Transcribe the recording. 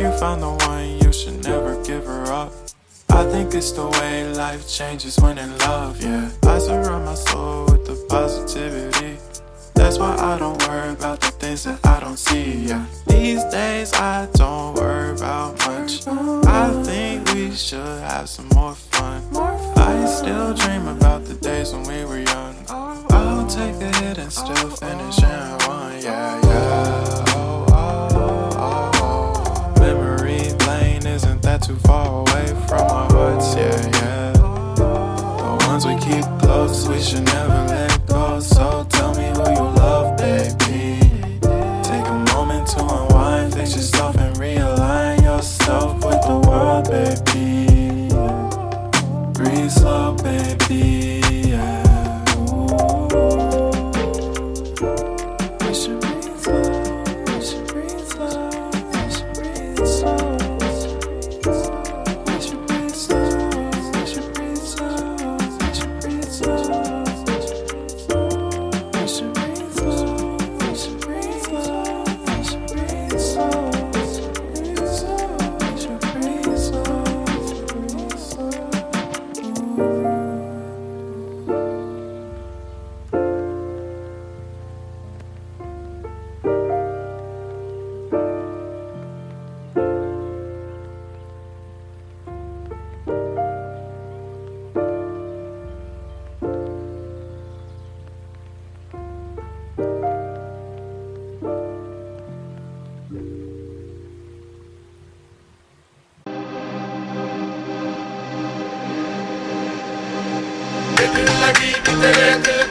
you found the one, you should never give her up. I think it's the way life changes when in love, yeah. I surround my soul with the positivity. That's why I don't worry about the things that I don't see, yeah. These days I don't worry about much. I think we should have some more fun. I still dream about the days when we were young. I'll take a hit and still finish in one, yeah, yeah. Oh, oh, oh, oh. Memory lane, isn't that too far away from our hearts, yeah, yeah. The ones we keep close, we should never let go. So tell me who you love, baby. Take a moment to unwind, fix yourself and realign yourself with the world, baby. Breathe slow, baby, yeah. We should breathe slow, we should breathe slow, we should breathe slow. We should breathe slow, we should breathe slow, we should breathe slow. We should breathe slow, we should breathe slow, we should breathe slow. We should breathe slow, breathe slow. दिल लगी कि तेरे दिल